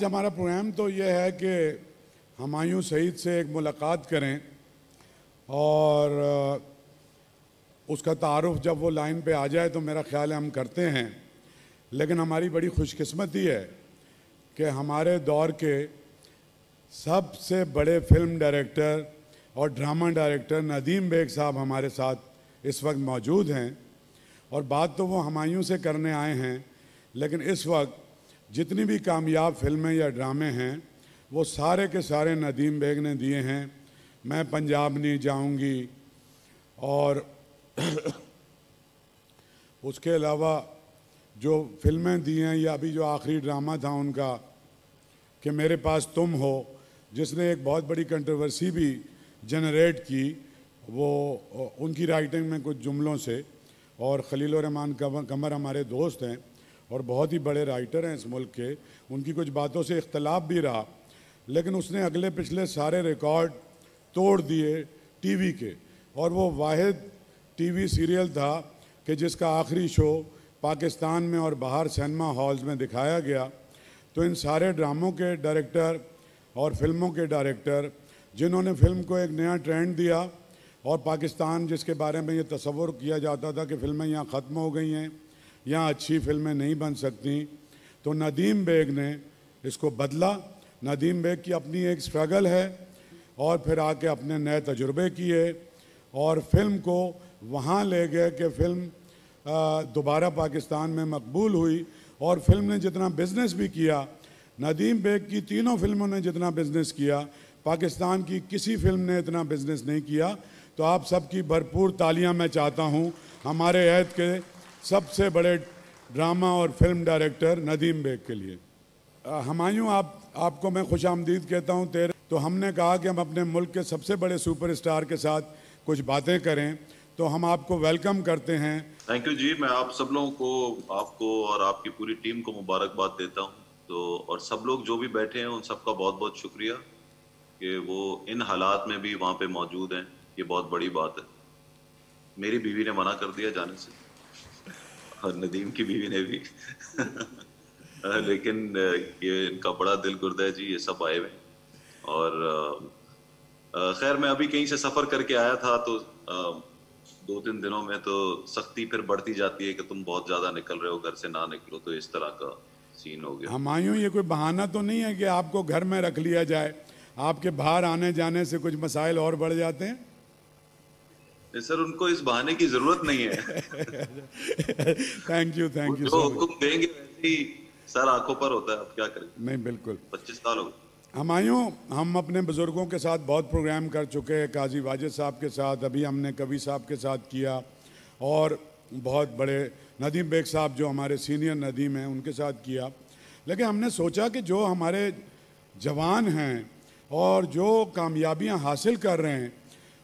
हमारा प्रोग्राम तो ये है कि हुमायूं सईद से एक मुलाकात करें और उसका तारुफ जब वो लाइन पे आ जाए तो मेरा ख्याल है हम करते हैं। लेकिन हमारी बड़ी खुशकिस्मती है कि हमारे दौर के सबसे बड़े फिल्म डायरेक्टर और ड्रामा डायरेक्टर नदीम बेग साहब हमारे साथ इस वक्त मौजूद हैं। और बात तो वो हुमायूं से करने आए हैं, लेकिन इस वक्त जितनी भी कामयाब फिल्में या ड्रामे हैं वो सारे के सारे नदीम बेग ने दिए हैं। मैं पंजाब नहीं जाऊंगी और उसके अलावा जो फिल्में दी हैं, या अभी जो आखिरी ड्रामा था उनका कि मेरे पास तुम हो, जिसने एक बहुत बड़ी कंट्रोवर्सी भी जनरेट की, वो उनकी राइटिंग में कुछ जुमलों से। और खलील रहमान कमर हमारे दोस्त हैं और बहुत ही बड़े राइटर हैं इस मुल्क के, उनकी कुछ बातों से इख्तलाफ भी रहा, लेकिन उसने अगले पिछले सारे रिकॉर्ड तोड़ दिए टीवी के। और वो वाहिद टीवी सीरियल था कि जिसका आखिरी शो पाकिस्तान में और बाहर सिनेमा हॉल्स में दिखाया गया। तो इन सारे ड्रामों के डायरेक्टर और फिल्मों के डायरेक्टर जिन्होंने फिल्म को एक नया ट्रेंड दिया, और पाकिस्तान जिसके बारे में ये तसव्वुर किया जाता था कि फ़िल्में यहाँ ख़त्म हो गई हैं, यहाँ अच्छी फिल्में नहीं बन सकती, तो नदीम बेग ने इसको बदला। नदीम बेग की अपनी एक स्ट्रगल है और फिर आके अपने नए तजुर्बे किए और फिल्म को वहाँ ले गए कि फ़िल्म दोबारा पाकिस्तान में मकबूल हुई। और फिल्म ने जितना बिज़नेस भी किया, नदीम बेग की तीनों फिल्मों ने जितना बिज़नेस किया, पाकिस्तान की किसी फिल्म ने इतना बिज़नेस नहीं किया। तो आप सबकी भरपूर तालियां मैं चाहता हूं हमारे ऐद के सबसे बड़े ड्रामा और फिल्म डायरेक्टर नदीम बेग के लिए। हुमायूं, आपको मैं खुश आमदीद कहता हूं तेरे। तो हमने कहा कि हम अपने मुल्क के सबसे बड़े सुपरस्टार के साथ कुछ बातें करें, तो हम आपको वेलकम करते हैं। थैंक यू जी। मैं आप सब लोगों को, आपको और आपकी पूरी टीम को मुबारकबाद देता हूं। तो और सब लोग जो भी बैठे हैं उन सबका बहुत बहुत शुक्रिया कि वो इन हालात में भी वहाँ पे मौजूद हैं। ये बहुत बड़ी बात है। मेरी बीवी ने मना कर दिया जाने से और नदीम की बीवी ने भी लेकिन ये इनका बड़ा दिल गुर्दा है जी, ये सब आए हुए। और खैर मैं अभी कहीं से सफर करके आया था, तो 2-3 दिनों में तो सख्ती फिर बढ़ती जाती है कि तुम बहुत ज्यादा निकल रहे हो, घर से ना निकलो। तो इस तरह का सीन हो गया। हुमायूं, ये कोई बहाना तो नहीं है कि आपको घर में रख लिया जाए? आपके बाहर आने जाने से कुछ मसाइल और बढ़ जाते हैं। सर, उनको इस बहाने की जरूरत नहीं है। थैंक यू वो जो सो मच। हुक्म देंगे वैसे ही सर आंखों पर होता है। अब क्या करें। नहीं, बिल्कुल। 25 साल हो गए। हुमायूं, हम अपने बुज़ुर्गों के साथ बहुत प्रोग्राम कर चुके हैं, काजी वाजिद साहब के साथ, अभी हमने कवि साहब के साथ किया, और बहुत बड़े नदीम बेग साहब जो हमारे सीनियर नदीम हैं उनके साथ किया। लेकिन हमने सोचा कि जो हमारे जवान हैं और जो कामयाबियां हासिल कर रहे हैं,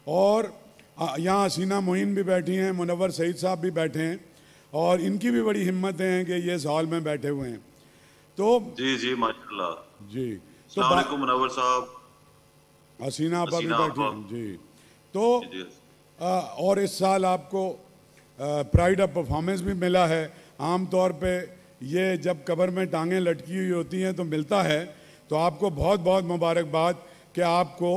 और यहाँ हसीना मोइन भी बैठी हैं, मुनव्वर सईद साहब भी बैठे हैं, और इनकी भी बड़ी हिम्मतें हैं कि ये इस हॉल में बैठे हुए हैं। तो जी जी, माशाल्लाह जी, तो अस्सलाम वालेकुम मुनव्वर साहब, हसीना आपा भी हसीना बैठी आपा। हैं जी। तो जी जी। और इस साल आपको प्राइड ऑफ परफॉर्मेंस भी मिला है। आम तौर पे ये जब कब्र में टांगें लटकी हुई होती हैं तो मिलता है। तो आपको बहुत बहुत मुबारकबाद कि आपको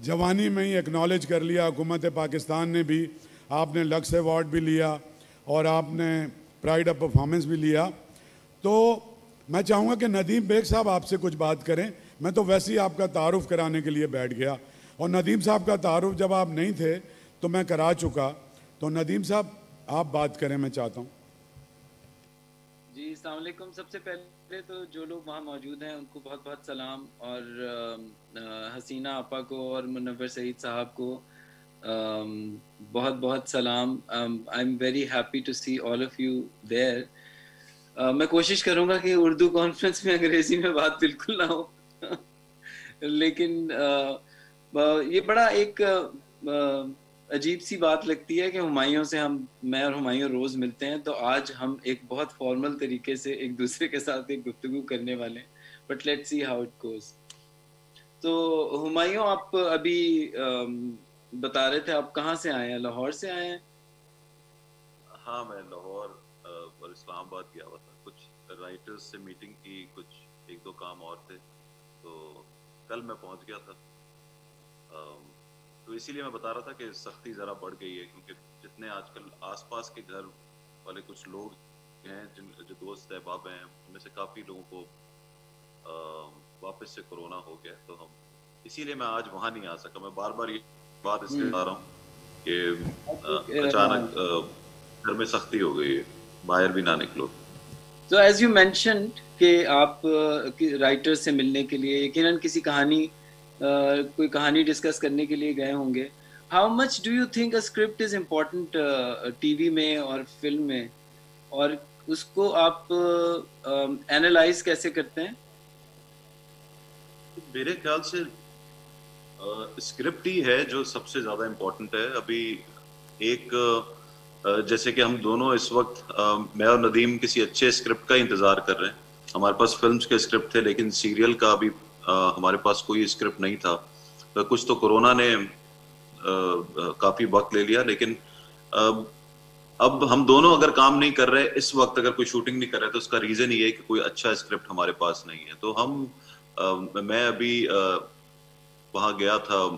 जवानी में ही एक्नॉलेज कर लिया हुकूमत पाकिस्तान ने भी। आपने लक्स अवार्ड भी लिया और आपने प्राइड ऑफ परफॉर्मेंस भी लिया। तो मैं चाहूँगा कि नदीम बेग साहब आपसे कुछ बात करें। मैं तो वैसे ही आपका तारुफ कराने के लिए बैठ गया, और नदीम साहब का तारुफ जब आप नहीं थे तो मैं करा चुका। तो नदीम साहब आप बात करें, मैं चाहता हूँ। जी, अस्सलाम वालेकुम। सबसे पहले तो जो लोग वहाँ मौजूद हैं उनको बहुत बहुत सलाम, और हसीना आपा को और मुनव्वर सईद साहब को बहुत बहुत सलाम। I am very happy to see all of you there. मैं कोशिश करूंगा कि उर्दू कॉन्फ्रेंस में अंग्रेजी में बात बिल्कुल ना हो लेकिन ये बड़ा एक अजीब सी बात लगती है कि हुमायूं से मैं और हुमायूं रोज मिलते हैं, तो आज हम एक बहुत फॉर्मल तरीके से एक दूसरे के साथ एक गुफ्तगू करने वाले हैं, but let's see how it goes. तो हुमायूं, आप अभी बता रहे थे आप कहाँ से आए हैं? लाहौर से आए हैं? हाँ, मैं लाहौर और इस्लामाबाद गया हुआ था। कुछ राइटर्स से मीटिंग की, कुछ 1-2 काम और थे। तो कल मैं पहुंच गया था। तो इसीलिए मैं बता रहा था कि सख्ती ज़रा बढ़ गई है, क्योंकि जितने आजकल आसपास के घर वाले कुछ लोग हैं, जिन जो दोस्त अहबाब हैं, उनमें से काफ़ी लोगों को वापस से कोरोना हो गया। तो हम इसीलिए मैं आज वहाँ नहीं आ सका। मैं बार बार ये बात इसलिए बता रहा हूँ कि अचानक घर में सख्ती हो गई है, बाहर भी ना निकलो। तो एज यू मेंशन्ड कि आप राइटर से मिलने के लिए यकीनन किसी कहानी कोई कहानी डिस्कस करने के लिए गए होंगे। How much do you think a script is important TV में और फिल्म में, और उसको आप एनालाइज कैसे करते हैं? मेरे ख्याल से स्क्रिप्ट ही है जो सबसे ज्यादा इम्पोर्टेंट है। अभी एक जैसे कि हम दोनों इस वक्त मैं और नदीम किसी अच्छे स्क्रिप्ट का इंतजार कर रहे हैं। हमारे पास फिल्म्स के स्क्रिप्ट थे, लेकिन सीरियल का अभी हमारे पास कोई स्क्रिप्ट नहीं था। तो कुछ तो कोरोना ने काफी वक्त ले लिया, लेकिन अब हम दोनों अगर काम नहीं कर रहे इस वक्त, अगर कोई शूटिंग नहीं कर रहे, तो उसका रीजन ये है कि कोई अच्छा स्क्रिप्ट हमारे पास नहीं है। तो मैं अभी वहाँ गया था,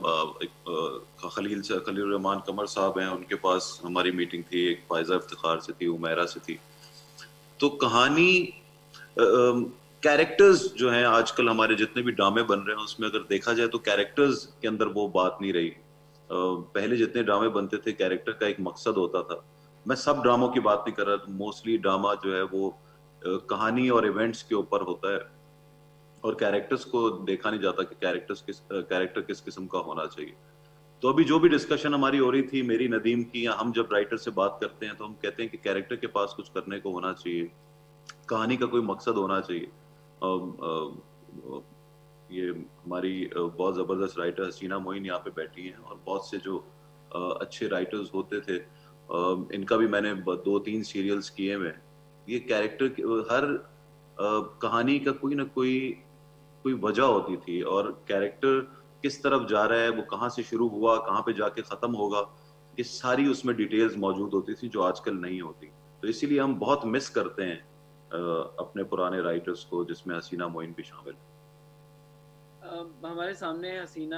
खलील रहमान कमर साहब हैं, उनके पास हमारी मीटिंग थी, एक फायजा इफ्तिखार से थी, उमैरा से थी। तो कहानी कैरेक्टर्स जो हैं, आजकल हमारे जितने भी ड्रामे बन रहे हैं उसमें अगर देखा जाए तो कैरेक्टर्स के अंदर वो बात नहीं रही। पहले जितने ड्रामे बनते थे कैरेक्टर का एक मकसद होता था। मैं सब ड्रामों की बात नहीं कर रहा, मोस्टली ड्रामा जो है वो कहानी और इवेंट्स के ऊपर होता है, और कैरेक्टर्स को देखा नहीं जाता कि कैरेक्टर किस किस्म का होना चाहिए। तो अभी जो भी डिस्कशन हमारी हो रही थी, मेरी नदीम की, या हम जब राइटर से बात करते हैं तो हम कहते हैं कि कैरेक्टर के पास कुछ करने को होना चाहिए, कहानी का कोई मकसद होना चाहिए। ये हमारी बहुत ज़बरदस्त राइटर हसीना मोइन यहाँ पे बैठी हैं, और बहुत से जो अच्छे राइटर्स होते थे, इनका भी मैंने 2-3 सीरियल्स किए हुए। ये कैरेक्टर हर कहानी का कोई ना कोई वजह होती थी, और कैरेक्टर किस तरफ जा रहा है, वो कहाँ से शुरू हुआ, कहाँ पे जाके खत्म होगा, ये सारी उसमें डिटेल्स मौजूद होती थी जो आजकल नहीं होती। तो इसीलिए हम बहुत मिस करते हैं अपने पुराने राइटर्स को, जिसमें हसीना मोइन भी शामिल है। हमारे सामने हसीना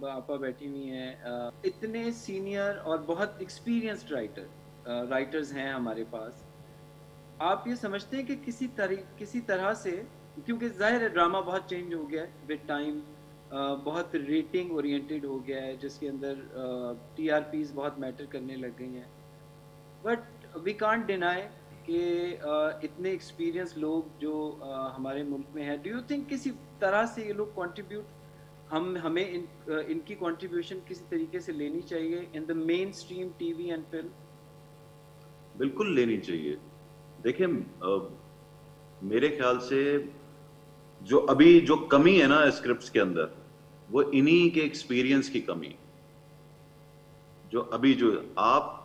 आपा बैठी हुई हैं। इतने सीनियर और बहुत एक्सपीरियंस्ड राइटर्स हैं हमारे पास। आप ये समझते हैं कि किसी तरह से, क्योंकि जाहिर है ड्रामा बहुत चेंज हो गया है विद टाइम, बहुत रेटिंग ओरिएंटेड हो गया है, जिसके अंदर TRPs बहुत मैटर करने लग गई हैं, बट वी कांट डिनाई कि इतने एक्सपीरियंस लोग जो हमारे मुल्क में हैं, डू यू थिंक किसी तरह से ये लोग कंट्रीब्यूट, हमें इनकी कंट्रीब्यूशन किसी तरीके से लेनी चाहिए in the main stream TV and film? बिल्कुल लेनी चाहिए। देखिए, मेरे ख्याल से जो कमी है ना स्क्रिप्ट्स के अंदर, वो इन्हीं के एक्सपीरियंस की कमी। जो आप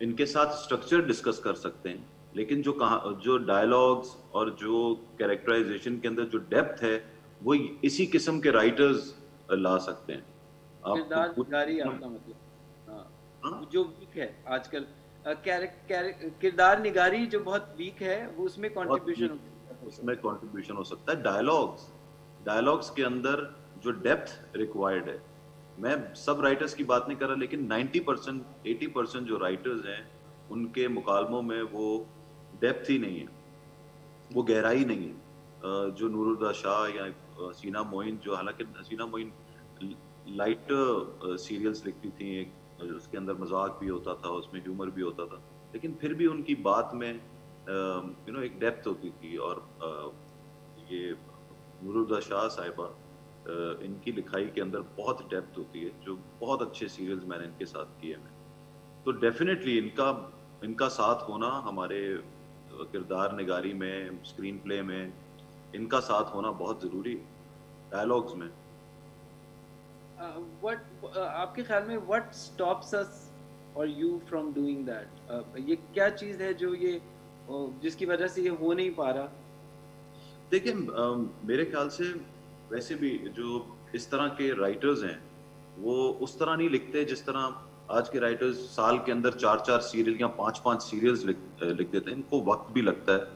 इनके साथ स्ट्रक्चर डिस्कस कर सकते हैं, लेकिन जो डायलॉग्स और जो कैरेक्टराइजेशन के अंदर जो डेप्थ है, वो इसी किस्म के राइटर्स ला सकते हैं। किरदार निगारी आपका मतलब? हाँ, जो वीक है आजकल, किरदार निगारी जो बहुत वीक है, वो उसमें कंट्रीब्यूशन हो सकता है। डायलॉग्स के अंदर जो डेप्थ रिक्वायर्ड है, मैं सब राइटर्स की बात नहीं कर रहा, लेकिन 90% 80% जो राइटर्स हैं उनके मुकालमों में वो डेप्थ ही नहीं है, वो गहराई नहीं है। जो नूरुद्दीन शाह या हसीना मोइन, जो हालांकि हसीना मोइन लाइट सीरियल्स लिखती थी, उसके अंदर मजाक भी होता था, उसमें ह्यूमर भी होता था, लेकिन फिर भी उनकी बात में एक डेप्थ होती थी। और ये नूरुद्दीन शाह साहिबा, इनकी लिखाई के अंदर बहुत डेप्थ होती है, जो बहुत अच्छे सीरियल्स मैंने इनके साथ किए हैं। तो डेफिनेटली इनका साथ होना हमारे किरदार निगारी में, स्क्रीन प्ले में, इनका साथ होना बहुत ज़रूरी है, डायलॉग्स में। आपके ख्याल में व्हाट स्टॉप्स अस और यू फ्रॉम डूइंग दैट? ये क्या चीज़ है जो जिसकी वजह से ये हो नहीं पा रहा? देखिए, मेरे ख्याल से वैसे भी जो इस तरह के राइटर्स हैं, वो उस तरह नहीं लिखते जिस तरह आज के राइटर्स साल के अंदर 4-4 सीरियल या 5-5 सीरियल्स लिख देते हैं। इनको वक्त भी लगता है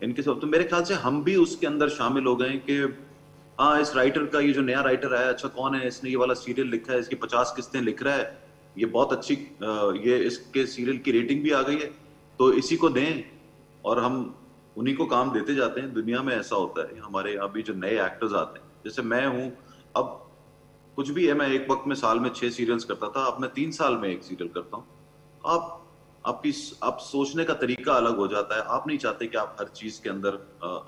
इनके सब। तो मेरे ख्याल से हम भी उसके अंदर शामिल हो गए कि हाँ, इस राइटर का, ये जो नया राइटर आया, अच्छा कौन है, इसने ये वाला सीरियल लिखा है, इसकी 50 किस्तें लिख रहा है, ये बहुत अच्छी, ये इसके सीरियल की रेटिंग भी आ गई है, तो इसी को दें। और हम उन्हीं को काम देते जाते हैं। दुनिया में ऐसा होता है। हमारे यहाँ भी जो नए एक्टर्स आते हैं, जैसे मैं हूँ, अब कुछ भी है, मैं एक वक्त में साल में 6 सीरियल्स करता था, अब मैं 3 साल में एक सीरियल करता हूँ। आप आप सोचने का तरीका अलग हो जाता है। आप नहीं चाहते कि आप हर चीज के अंदर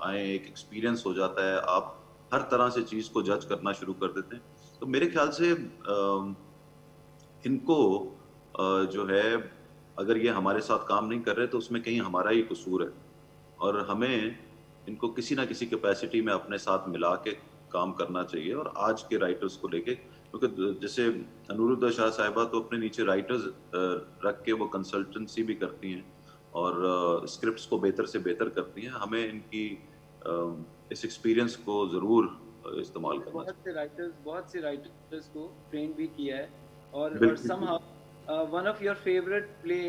आए, एक एक्सपीरियंस हो जाता है, आप हर तरह से चीज को जज करना शुरू कर देते हैं। तो मेरे ख्याल से इनको जो है, अगर ये हमारे साथ काम नहीं कर रहे तो उसमें कहीं हमारा ही कसूर है, और हमें इनको किसी ना किसी कैपेसिटी में अपने साथ मिला के काम करना चाहिए। और आज के राइटर्स को लेके, क्योंकि जैसे अनुरुद्धा शाह साहिबा तो अपने नीचे राइटर्स रख के वो कंसल्टेंसी भी करती हैं और स्क्रिप्ट्स को बेहतर से बेहतर करती हैं। हमें इनकी इस एक्सपीरियंस को जरूर इस्तेमाल करना चाहिए। बहुत से राइटर्स को ट्रेन भी किया है, और बिल्कुल। somehow one of your favorite play,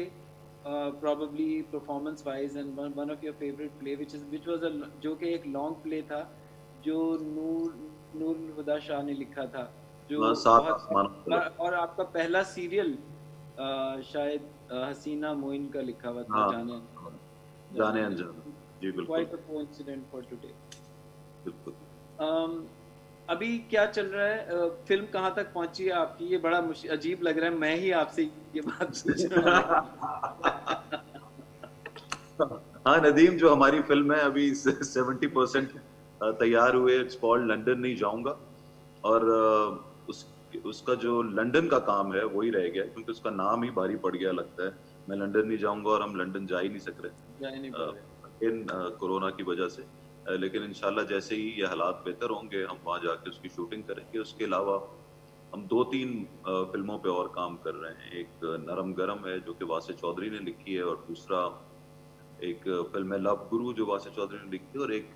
probably performance wise, and one of your favorite play which was जो कि एक long play था, जो नूर हुदा शाह ने लिखा था, जो सात बहुत, आसमान। और आपका पहला सीरियल शायद हसीना मोइन का लिखा हुआ था, हाँ, जाने अनजाने। जी बिल्कुल। Quite a coincidence for today. बिल्कुल। अभी क्या चल रहा है? फिल्म कहाँ तक पहुंची है आपकी? ये बड़ा अजीब लग रहा है, मैं ही आपसे ये बात पूछ रहा हूँ। हाँ नदीम, जो हमारी फिल्म है अभी 70% तैयार हुए, इट्स कॉल्ड लंदन नहीं जाऊंगा, और उसका जो लंदन का काम है वही रह गया, क्योंकि उसका नाम ही भारी पड़ गया लगता है। मैं लंदन नहीं जाऊंगा, और हम लंदन जा ही नहीं सक रहे इन कोरोना की वजह से। लेकिन इंशाल्लाह जैसे ही ये हालात बेहतर होंगे, हम वहाँ जाके उसकी शूटिंग करेंगे। उसके अलावा हम 2-3 फिल्मों पे और काम कर रहे हैं। एक नरम गरम है जो कि वासे चौधरी ने लिखी है, और दूसरा एक फिल्म है लव गुरु जो वासे चौधरी ने लिखी है, और एक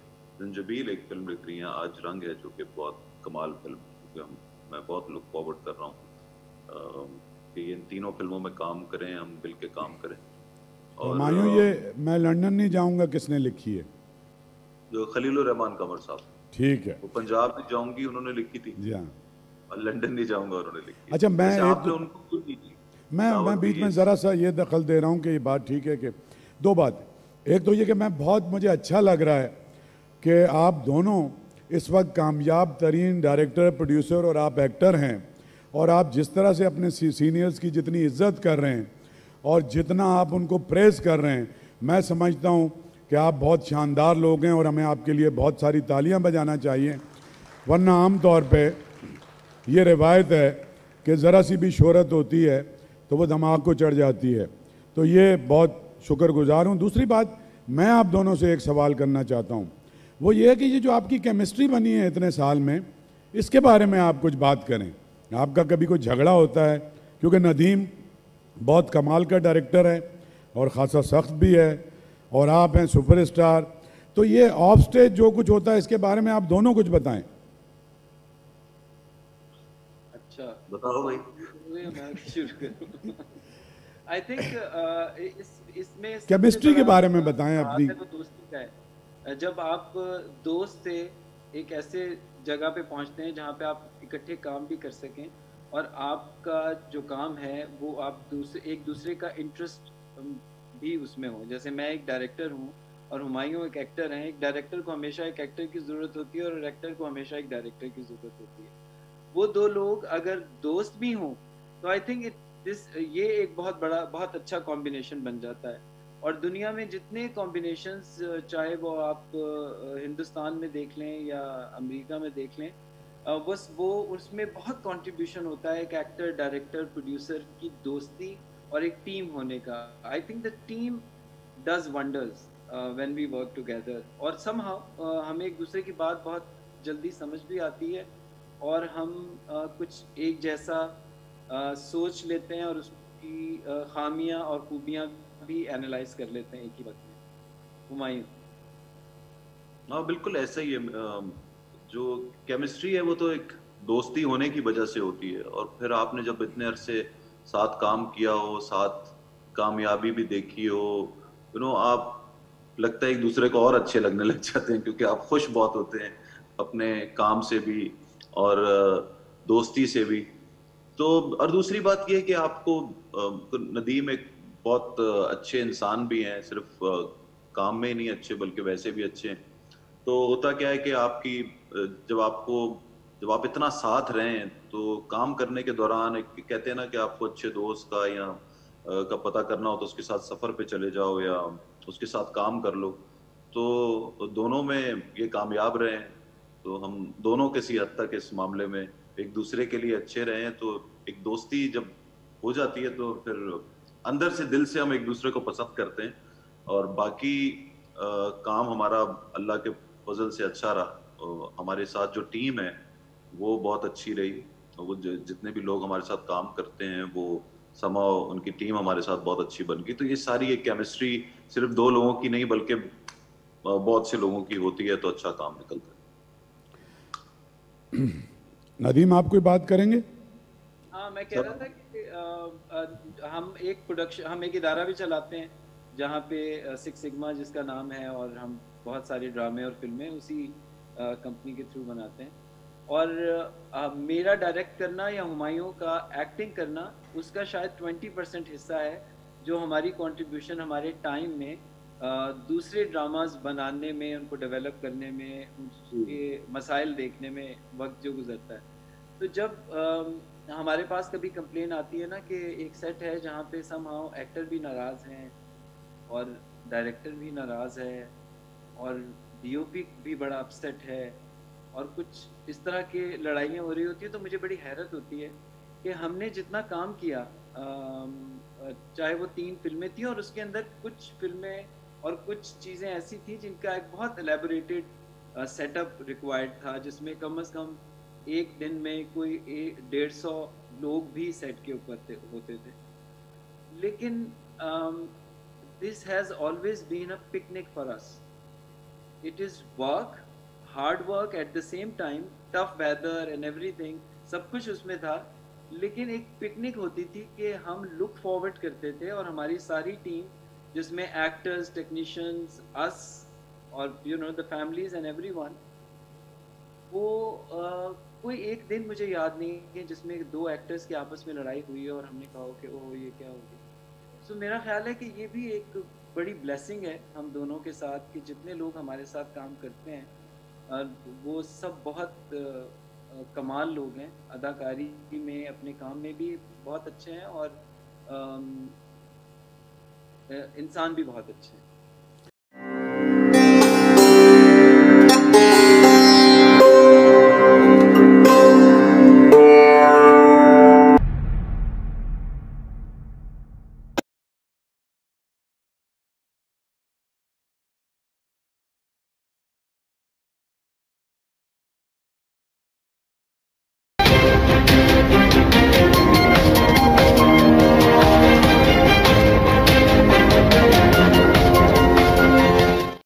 जंजबील एक फिल्म लिख रही है आज रंग है, जो कि बहुत कमाल फिल्म, क्योंकि मैं बहुत लुक फॉरवर्ड कर रहा हूँ कि इन तीनों फिल्मों में काम करें, हम मिल के काम करें। और मायूं, ये मैं लंदन नहीं जाऊंगा किसने लिखी है? जो खलीलुर रहमान कमर साहब। ठीक है। वो पंजाब नहीं जाऊंगी उन्होंने लिखी थी। जी हाँ। और लंदन नहीं जाऊंगा उन्होंने लिखी। अच्छा, मैं बीच में ज़रा सा ये दखल दे रहा हूँ कि ये बात ठीक है कि दो बात। एक तो ये कि मुझे अच्छा लग रहा है कि आप दोनों इस वक्त कामयाब तरीन डायरेक्टर, प्रोड्यूसर और आप एक्टर हैं, और आप जिस तरह से अपने सीनियर्स की जितनी इज्जत कर रहे हैं और जितना आप उनको प्रेस कर रहे हैं, मैं समझता हूँ कि आप बहुत शानदार लोग हैं, और हमें आपके लिए बहुत सारी तालियां बजाना चाहिए। वरना आम तौर पे ये रिवायत है कि ज़रा सी भी शोहरत होती है तो वो दिमाग को चढ़ जाती है। तो ये बहुत शुक्रगुजार हूँ। दूसरी बात, मैं आप दोनों से एक सवाल करना चाहता हूँ, वो ये है कि ये जो आपकी केमिस्ट्री बनी है इतने साल में, इसके बारे में आप कुछ बात करें। आपका कभी कोई झगड़ा होता है? क्योंकि नदीम बहुत कमाल का डायरेक्टर है और ख़ासा सख्त भी है, और आप हैं सुपरस्टार। तो ये ऑफ स्टेज जो कुछ होता है इसके बारे में आप दोनों कुछ बताएं। अच्छा बताओ भाई। आई थिंक इसमें केमिस्ट्री के बारे में बताएं अपनी। दोस्ती का है। जब आप दोस्त से एक ऐसे जगह पे पहुंचते हैं जहाँ पे आप इकट्ठे काम भी कर सकें, और आपका जो काम है वो आप एक दूसरे का इंटरेस्ट भी उसमें हो। जैसे मैं एक डायरेक्टर हूँ और हुमायूं एक एक्टर हैं। एक डायरेक्टर को हमेशा एक एक्टर की ज़रूरत होती है, और एक्टर को हमेशा एक डायरेक्टर की ज़रूरत होती है। वो दो लोग अगर दोस्त भी हों तो आई थिंक ये एक बहुत अच्छा कॉम्बिनेशन बन जाता है। और दुनिया में जितने कॉम्बिनेशंस, चाहे वो आप हिंदुस्तान में देख लें या अमेरिका में देख लें, बस वो उसमें बहुत कंट्रीब्यूशन होता है एक एक्टर, डायरेक्टर, प्रोड्यूसर की दोस्ती और एक टीम होने का। I think the team does wonders when we work together, और समहाउ हमें एक दूसरे की बात बहुत जल्दी समझ भी आती है, और हम कुछ एक जैसा सोच लेते हैं, और उसकी खामियां और खूबियां भी एनालाइज कर लेते हैं एक ही वक्त में। हुमायूं? हाँ बिल्कुल ऐसा ही है। जो केमिस्ट्री है वो तो एक दोस्ती होने की वजह से होती है, और फिर आपने जब इतने अरसे साथ काम किया हो, साथ कामयाबी भी देखी हो, आप लगता है एक दूसरे को और अच्छे लगने लग जाते हैं, क्योंकि आप खुश बहुत होते हैं। अपने काम से भी और दोस्ती से भी। तो और दूसरी बात यह है कि आपको नदीम एक बहुत अच्छे इंसान भी हैं, सिर्फ काम में ही नहीं अच्छे बल्कि वैसे भी अच्छे हैं। तो होता क्या है कि आपकी जब आपको जब आप इतना साथ रहें तो काम करने के दौरान एक कहते हैं ना कि आपको अच्छे दोस्त का या का पता करना हो तो उसके साथ सफर पे चले जाओ या उसके साथ काम कर लो। तो दोनों में ये कामयाब रहे हैं। तो हम दोनों किसी हद तक इस मामले में एक दूसरे के लिए अच्छे रहे हैं। तो एक दोस्ती जब हो जाती है तो फिर अंदर से दिल से हम एक दूसरे को पसंद करते हैं। और बाकी काम हमारा अल्लाह के फजल से अच्छा रहा। हमारे साथ जो टीम है वो बहुत अच्छी रही। वो जितने भी लोग हमारे साथ काम करते हैं वो समाओ उनकी टीम हमारे साथ बहुत अच्छी बन गई। तो ये सारी एक केमिस्ट्री सिर्फ दो लोगों की नहीं बल्कि बहुत से लोगों की होती है तो अच्छा काम निकलता है। नदीम आप कोई बात करेंगे? हाँ, मैं कह रहा था कि हम एक इदारा भी चलाते हैं जहाँ पे सिक्स सिग्मा जिसका नाम है, और हम बहुत सारे ड्रामे और फिल्में उसी कंपनी के थ्रू बनाते हैं। और मेरा डायरेक्ट करना या हुमायूं का एक्टिंग करना उसका शायद 20% हिस्सा है, जो हमारी कंट्रीब्यूशन हमारे टाइम में दूसरे ड्रामास बनाने में, उनको डेवलप करने में, उनके मसाइल देखने में वक्त जो गुजरता है। तो जब हमारे पास कभी कंप्लेन आती है ना कि एक सेट है जहाँ पे समहाउ एक्टर भी नाराज हैं और डायरेक्टर भी नाराज है और डीओपी भी बड़ा अपसेट है और कुछ इस तरह की लड़ाइयाँ हो रही होती है, तो मुझे बड़ी हैरत होती है कि हमने जितना काम किया, चाहे वो 3 फिल्में थी और उसके अंदर कुछ फिल्में और कुछ चीज़ें ऐसी थी जिनका एक बहुत एलेबोरेटेड सेटअप रिक्वायर्ड था, जिसमें कम से कम एक दिन में कोई 150 लोग भी सेट के ऊपर होते थे। लेकिन this has always been a picnic for us. It is work, hard work at the same time, tough weather and everything, सब कुछ उसमें था। लेकिन एक पिकनिक होती थी कि हम लुक फॉरवर्ड करते थे और हमारी सारी टीम, जिसमें एक्टर्स, टेक्नीशियंस, अस और you know the families and everyone, वो कोई एक दिन मुझे याद नहीं है जिसमें 2 एक्टर्स की आपस में लड़ाई हुई है और हमने कहा कि ओह ये क्या हो गया। सो मेरा ख्याल है कि ये भी एक बड़ी ब्लेसिंग है हम दोनों के साथ कि जितने लोग हमारे साथ काम करते हैं वो सब बहुत कमाल लोग हैं, अदाकारी में, अपने काम में भी बहुत अच्छे हैं और इंसान भी बहुत अच्छे हैं।